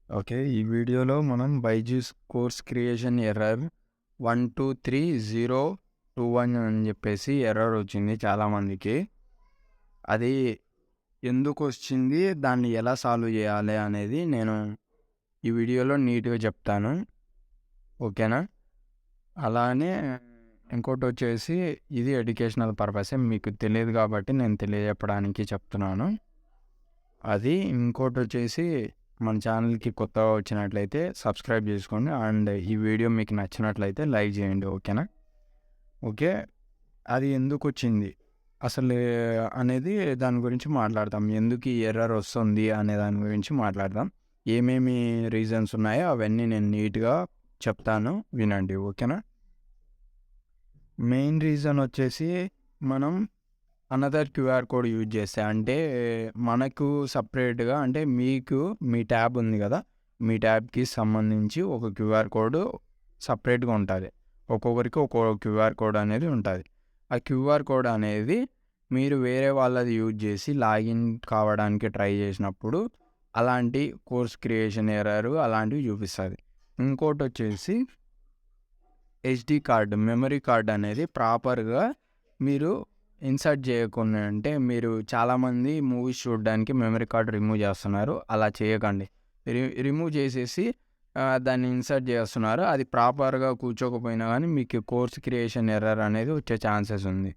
Okay. ఈ వీడియోలో మనం బైజూస్ కోర్స్ క్రియేషన్ ఎర్రర్ 123021 అని చెప్పేసి ఎర్రర్ వచ్చింది చాలామందికి. అది ఎందుకొచ్చింది, దాన్ని ఎలా సాల్వ్ చేయాలి అనేది నేను ఈ వీడియోలో నీట్‌గా చెప్తాను. ఓకేనా? అలానే ఇంకోటొచ్చేసి ఇది ఎడ్యుకేషనల్ పర్పసే. మీకు తెలియదు కాబట్టి నేను తెలియజెప్పడానికి చెప్తున్నాను. అది ఇంకోటొచ్చేసి మన ఛానల్‌కి కొత్తగా వచ్చినట్లయితే సబ్స్క్రైబ్ చేసుకోండి. అండ్ ఈ వీడియో మీకు నచ్చినట్లయితే లైక్ చేయండి. ఓకేనా? ఓకే. అది ఎందుకొచ్చింది అసలు అనేది దాని గురించి మాట్లాడదాం. ఎందుకు ఈ ఎర్రర్ వస్తుంది అనే దాని గురించి మాట్లాడదాం. ఏమేమి రీజన్స్ ఉన్నాయో అవన్నీ నేను నీట్‌గా చెప్తాను, వినండి. ఓకేనా? మెయిన్ రీజన్ వచ్చేసి మనం అనదర్ క్యూఆర్ కోడ్ యూజ్ చేస్తే, అంటే మనకు సపరేట్‌గా, అంటే మీకు మీ ట్యాబ్ ఉంది కదా! మీ ట్యాబ్‌కి సంబంధించి ఒక క్యూఆర్ కోడ్ సపరేట్‌గా ఉంటది. ఒక్కొక్కరికి ఒక్కో క్యూఆర్ కోడ్ అనేది ఉంటది. ఆ క్యూఆర్ కోడ్ అనేది మీరు వేరే వాళ్ళది యూజ్ చేసి లాగిన్ కావడానికి ట్రై చేసినప్పుడు అలాంటి కోర్స్ క్రియేషన్ ఎర్రర్ అలాంటివి చూపిస్తది. ఇంకోటొచ్చేసి ఎస్‌డి కార్డ్, మెమరీ కార్డ్ అనేది ప్రాపర్‌గా మీరు ఇన్సర్ట్ చేయకుండా, అంటే మీరు చాలామంది మూవీస్ చూడడానికి మెమరీ కార్డ్ రిమూవ్ చేస్తున్నారు. అలా చేయకండి. రిమూవ్ చేసేసి దాన్ని ఇన్సర్ట్ చేస్తున్నారు. అది ప్రాపర్‌గా కూర్చోకపోయినా కానీ మీకు కోర్స్ క్రియేషన్ ఎర్రర్ అనేది వచ్చే ఛాన్సెస్ ఉంది.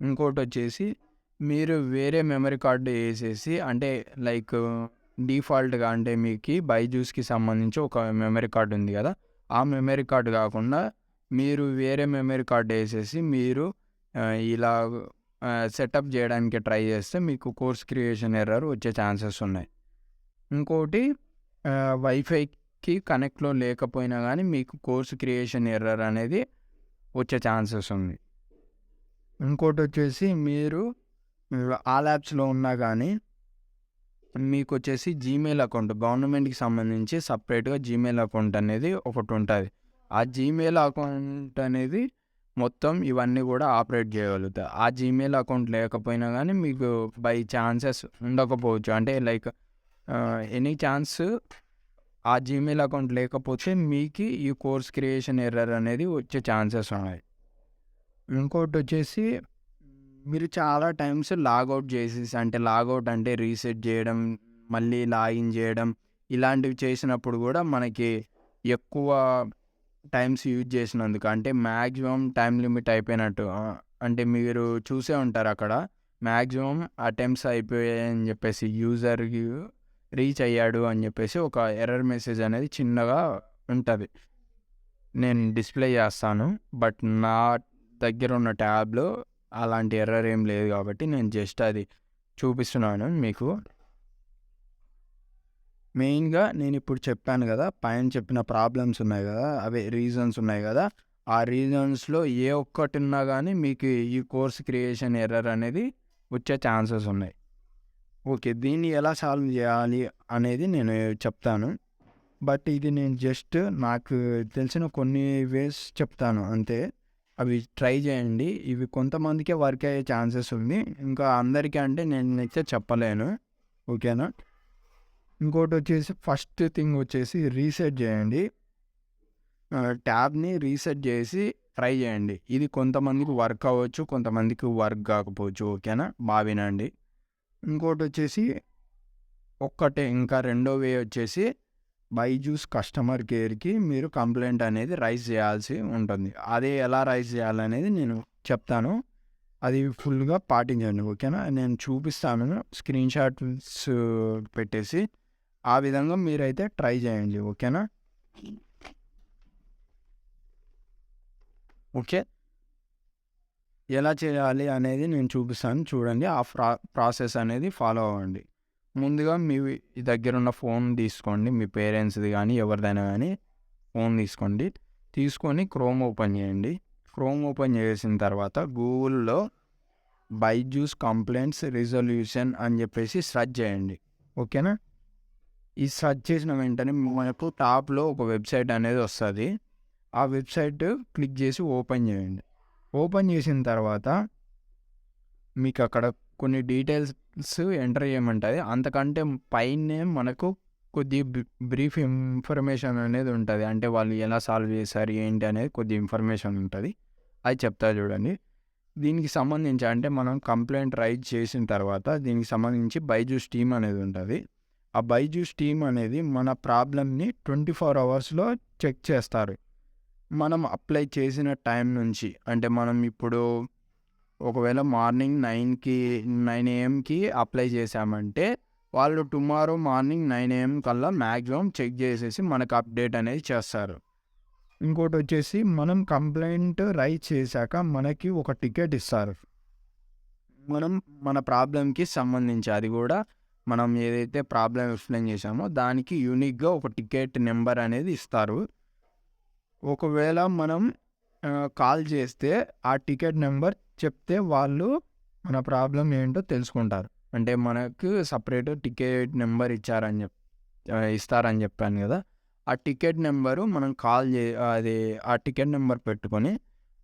ఇంకోటొచ్చేసి మీరు వేరే మెమరీ కార్డ్ ఏసేసి, అంటే లైక్ డిఫాల్ట్‌గా, అంటే మీకి బైజూస్‌కి సంబంధించి ఒక మెమరీ కార్డ్ ఉంది కదా! ఆ మెమరీ కార్డ్ కాకుండా మీరు వేరే మెమరీ కార్డ్ ఏసేసి మీరు ఇలా సెటప్ చేయడానికి ట్రై చేస్తే మీకు కోర్స్ క్రియేషన్ ఎర్రర్ వచ్చే ఛాన్సెస్ ఉన్నాయి. ఇంకోటి వైఫైకి కనెక్ట్‌లో లేకపోయినా గానీ మీకు కోర్స్ క్రియేషన్ ఎర్రర్ అనేది వచ్చే ఛాన్సెస్ ఉంది. ఇంకోటొచ్చేసి మీరు ఆల్ యాప్స్‌లో ఉన్నా గానీ మీకొచ్చేసి జీమెయిల్ అకౌంట్, గవర్నమెంట్‌కి సంబంధించి సెపరేట్‌గా జీమెయిల్ అకౌంట్ అనేది ఒకటుంటది. ఆ జీమెయిల్ అకౌంట్ అనేది మొత్తం ఇవన్నీ గూడా ఆపరేట్ చేయగలుగుతది. ఆ జీమెయిల్ అకౌంట్ లేకపోయినా గానీ మీకు బై ఛాన్సెస్ ఉండకపోవచ్చు. అంటే లైక్ ఎనీ ఛాన్స్ ఆ జీమెయిల్ అకౌంట్ లేకపోతే మీకి ఈ కోర్స్ క్రియేషన్ ఎర్రర్ అనేది వచ్చే ఛాన్సెస్ ఉన్నాయి. ఇంకోటొచ్చేసి మీరు చాలా టైమ్స్ లాగౌట్ చేసేసి, అంటే లాగౌట్ అంటే రీసెట్ చేయడం, మళ్ళీ లాగిన్ చేయడం, ఇలాంటివి చేసినప్పుడు గూడా మనకి ఎక్కువ టైమ్స్ యూజ్ చేసినందుకు, అంటే మ్యాక్సిమం టైమ్ లిమిట్ అయిపోయినట్టు, అంటే మీరు చూసే ఉంటారు అక్కడ మ్యాక్సిమం అటెంప్ట్స్ అయిపోయాయని చెప్పేసి, యూజర్‌కి రీచ్ అయ్యాడు అని చెప్పేసి ఒక ఎర్రర్ మెసేజ్ అనేది చిన్నగా ఉంటది. నేను డిస్‌ప్లే చేస్తాను. బట్ నా దగ్గర ఉన్న ట్యాబ్‌లో అలాంటి ఎర్రర్ ఏం లేదు కాబట్టి నేను జస్ట్ అది చూపిస్తున్నాను మీకు. మెయిన్‌గా నేనిప్పుడు చెప్పాను గదా! పైన చెప్పిన ప్రాబ్లమ్స్ ఉన్నాయి గదా! అవే రీజన్స్ ఉన్నాయి గదా! ఆ రీజన్స్‌లో ఏ ఒక్కటున్నా గానీ మీకు ఈ కోర్స్ క్రియేషన్ ఎర్రర్ అనేది వచ్చే ఛాన్సెస్ ఉన్నాయి. ఓకే. దీన్ని ఎలా సాల్వ్ జేయాలి అనేది నేను చెప్తాను. బట్ ఇది నేను జస్ట్ నాకు తెలిసిన కొన్ని వేస్ చెప్తాను అంతే. అవి ట్రై చేయండి. ఇవి కొంతమందికే వర్క్ అయ్యే ఛాన్సెస్ ఉంది. ఇంకా అందరికీ అంటే నేనైతే చెప్పలేను. ఓకేనా? ఇంకోటొచ్చేసి ఫస్ట్ థింగ్ వచ్చేసి రీసెట్ చేయండి. ట్యాబ్‌ని రీసెట్ చేసి ట్రై చేయండి. ఇది కొంతమందికి వర్క్ అవ్వచ్చు, కొంతమందికి వర్క్ కాకపోవచ్చు. ఓకేనా? వినండి. ఇంకోటొచ్చేసి ఇంకా రెండో వే వచ్చేసి బైజూస్ కస్టమర్ కేర్‌కి మీరు కంప్లెయింట్ అనేది రైజ్ చేయాల్సి ఉంటుంది. అది ఎలా రైజ్ చేయాలనేది నేను చెప్తాను. అది ఫుల్‌గా పాటించండి. ఓకేనా? నేను చూపిస్తాను స్క్రీన్‌షాట్స్ పెట్టేసి. ఆ విధంగా మీరైతే ట్రై చేయండి. ఓకేనా? ఓకే. ఎలా చేయాలి అనేది నేను చూపిస్తాను చూడండి. ఆ ప్రాసెస్ అనేది ఫాలో అవ్వండి. ముందుగా మీ దగ్గరున్న ఫోన్ తీసుకోండి. మీ పేరెంట్స్‌ది గానీ, ఎవరిదైనా గానీ ఫోన్ తీసుకోండి. తీసుకొని క్రోమ్ ఓపెన్ చేయండి. క్రోమ్ ఓపెన్ చేసిన తర్వాత గూగుల్‌లో బైజూస్ కంప్లెయింట్స్ రిజల్యూషన్ అని చెప్పేసి సెర్చ్ చేయండి. ఓకేనా? ఈ సెర్చ్ చేసిన వెంటనే మనకు టాప్‌లో ఒక వెబ్‌సైట్ అనేది వస్తది. ఆ వెబ్‌సైట్ క్లిక్ చేసి ఓపెన్ చేయండి. ఓపెన్ చేసిన తర్వాత మీకక్కడ కొన్ని డీటెయిల్స్ ఎంటర్ చేయమంటది. అంతకంటే పైనే మనకు కొద్ది బ్రీఫ్ ఇన్ఫర్మేషన్ అనేది ఉంటుంది. అంటే వాళ్ళు ఎలా సాల్వ్ చేశారు ఏంటి అనేది కొద్ది ఇన్ఫర్మేషన్ ఉంటుంది. అది చెప్తా చూడండి. దీనికి సంబంధించి అంటే మనం కంప్లైంట్ రైజ్ చేసిన తర్వాత దీనికి సంబంధించి బైజూస్ టీమ్ అనేది ఉంటుంది. ఆ బైజూస్ టీమ్ అనేది మన ప్రాబ్లమ్ని 24 అవర్స్లో చెక్ చేస్తారు. మనం అప్లై చేసిన టైం నుంచి అంటే మనం ఇప్పుడు ఒకవేళ మార్నింగ్ 9 AM అప్లై చేసామంటే వాళ్ళు టుమారో మార్నింగ్ 9 AM కల్లా మ్యాక్సిమం చెక్ చేసేసి మనకు అప్డేట్ అనేది చేస్తారు. ఇంకోటి వచ్చేసి మనం కంప్లైంట్ రైజ్ చేశాక మనకి ఒక టికెట్ ఇస్తారు. మన ప్రాబ్లంకి సంబంధించి అది కూడా మనం ఏదైతే ప్రాబ్లం ఎక్స్ప్లెయిన్ చేసామో దానికి యూనిక్గా ఒక టికెట్ నెంబర్ అనేది ఇస్తారు. ఒకవేళ మనం కాల్ చేస్తే ఆ టికెట్ నెంబర్ చెప్తే వాళ్ళు మన ప్రాబ్లం ఏంటో తెలుసుకుంటారు. అంటే మనకు సపరేట్ టికెట్ నెంబర్ ఇస్తారని చెప్పాను కదా. ఆ టికెట్ నెంబరు మనం ఆ టికెట్ నెంబర్ పెట్టుకొని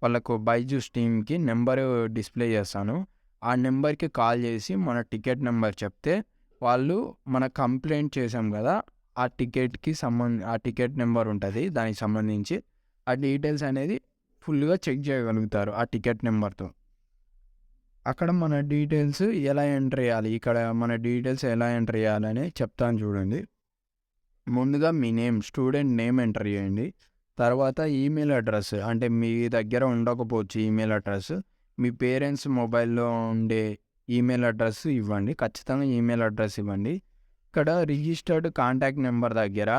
వాళ్ళకు బైజూస్ టీమ్కి నెంబరు డిస్ప్లే చేస్తాను. ఆ నెంబర్కి కాల్ చేసి మన టికెట్ నెంబర్ చెప్తే వాళ్ళు మన కంప్లైంట్ చేసాం కదా ఆ టికెట్ నెంబర్ ఉంటుంది దానికి సంబంధించి ఆ డీటెయిల్స్ అనేది ఫుల్గా చెక్ చేయగలుగుతారు ఆ టికెట్ నెంబర్తో. అక్కడ మన డీటెయిల్స్ ఎలా ఎంటర్ చేయాలి, ఇక్కడ మన డీటెయిల్స్ ఎలా ఎంటర్ చేయాలని చెప్తాను చూడండి. ముందుగా మీ స్టూడెంట్ నేమ్ ఎంటర్ చేయండి. తర్వాత ఈమెయిల్ అడ్రస్, అంటే మీ దగ్గర ఉండకపోవచ్చు ఈమెయిల్ అడ్రస్, మీ పేరెంట్స్ మొబైల్లో ఉండే ఈమెయిల్ అడ్రస్ ఇవ్వండి. ఖచ్చితంగా ఈమెయిల్ అడ్రస్ ఇవ్వండి. ఇక్కడ రిజిస్టర్డ్ కాంటాక్ట్ నెంబర్ దగ్గర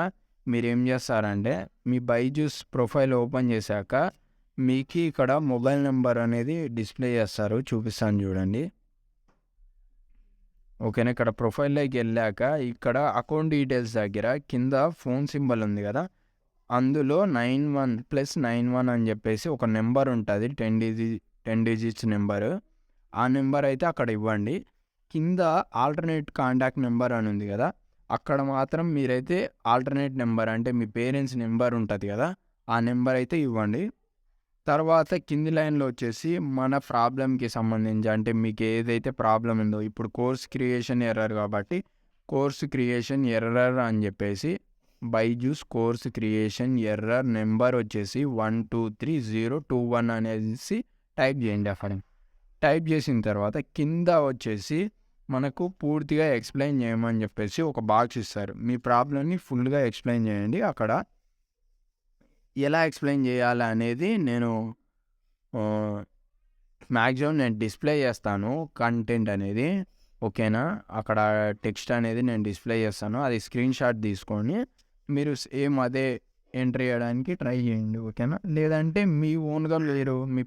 మీరు ఏం చేస్తారంటే మీ బైజూస్ ప్రొఫైల్ ఓపెన్ చేశాక మీకు ఇక్కడ మొబైల్ నెంబర్ అనేది డిస్ప్లే చేస్తారు, చూపిస్తాను చూడండి. ఓకేనా. ఇక్కడ ప్రొఫైల్లోకి వెళ్ళాక ఇక్కడ అకౌంట్ డీటెయిల్స్ దగ్గర కింద ఫోన్ సింబల్ ఉంది కదా, అందులో 91+91 అని చెప్పేసి ఒక నెంబర్ ఉంటుంది, 10 digits నెంబరు. ఆ నెంబర్ అయితే అక్కడ ఇవ్వండి. కింద ఆల్టర్నేట్ కాంటాక్ట్ నెంబర్ అని ఉంది కదా, అక్కడ మాత్రం మీరైతే ఆల్టర్నేట్ నెంబర్ అంటే మీ పేరెంట్స్ నెంబర్ ఉంటుంది కదా ఆ నెంబర్ అయితే ఇవ్వండి. తర్వాత కింది లైన్లో వచ్చేసి మన ప్రాబ్లంకి సంబంధించి అంటే మీకు ఏదైతే ప్రాబ్లం ఉందో, ఇప్పుడు కోర్స్ క్రియేషన్ ఎర్రర్ కాబట్టి కోర్స్ క్రియేషన్ ఎర్రర్ అని చెప్పేసి Byju's course creation error number వచ్చేసి 123021 అనేసి టైప్ చేయండి. అక్కడ టైప్ చేసిన తర్వాత కింద వచ్చేసి మనకు పూర్తిగా ఎక్స్ప్లెయిన్ చేయమని చెప్పేసి ఒక బాక్స్ ఇస్తారు. మీ ప్రాబ్లమ్ని ఫుల్గా ఎక్స్ప్లెయిన్ చేయండి. అక్కడ ఎలా ఎక్స్ప్లెయిన్ చేయాలి అనేది నేను మ్యాక్సిమం డిస్ప్లే చేస్తాను కంటెంట్ అనేది. ఓకేనా. అక్కడ టెక్స్ట్ అనేది నేను డిస్ప్లే చేస్తాను, అది స్క్రీన్ షాట్ తీసుకొని మీరు సేమ్ అదే ఎంటర్ చేయడానికి ట్రై చేయండి. ఓకేనా. లేదంటే మీ ఓన్గా మీరు మీ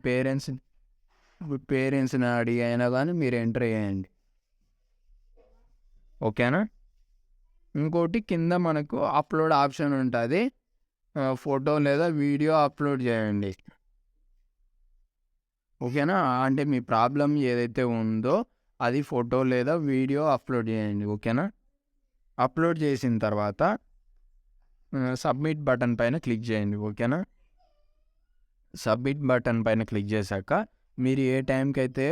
పేరెంట్స్ని అడిగి అయినా కానీ మీరు ఎంటర్ చేయండి. ఓకేనా. ఇంకోటి కింద మనకు అప్లోడ్ ఆప్షన్ ఉంటుంది, ఫోటో లేదా వీడియో అప్లోడ్ చేయండి. ఓకేనా. అంటే మీ ప్రాబ్లం ఏదైతే ఉందో అది ఫోటో లేదా వీడియో అప్లోడ్ చేయండి. ఓకేనా. అప్లోడ్ చేసిన తర్వాత సబ్మిట్ బటన్ పైన క్లిక్ చేయండి. ఓకేనా. సబ్మిట్ బటన్ పైన క్లిక్ చేశాక మీరు ఏ టైంకి అయితే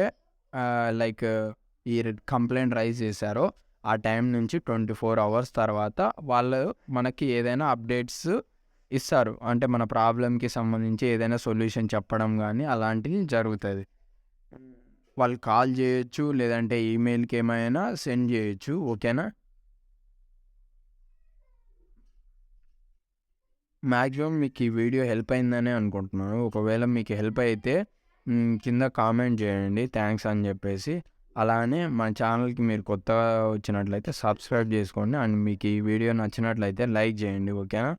ఈ కంప్లైంట్ రైజ్ చేశారో ఆ టైం నుంచి 24 hours తర్వాత వాళ్ళు మనకి ఏదైనా అప్డేట్స్ ఇస్తారు. అంటే మన ప్రాబ్లంకి సంబంధించి ఏదైనా సొల్యూషన్ చెప్పడం కానీ అలాంటివి జరుగుతుంది. వాళ్ళు కాల్ చేయొచ్చు, లేదంటే ఈమెయిల్కి ఏమైనా సెండ్ చేయొచ్చు. ఓకేనా. మ్యాక్సిమం మీకు ఈ వీడియో హెల్ప్ అయిందనే అనుకుంటున్నాను. ఒకవేళ మీకు హెల్ప్ అయితే కింద కామెంట్ చేయండి థ్యాంక్స్ అని చెప్పేసి. అలానే మన ఛానల్కి మీరు కొత్తగా వచ్చినట్లయితే సబ్స్క్రైబ్ చేసుకోండి. అండ్ మీకు ఈ వీడియో నచ్చినట్లయితే లైక్ చేయండి. ఓకేనా.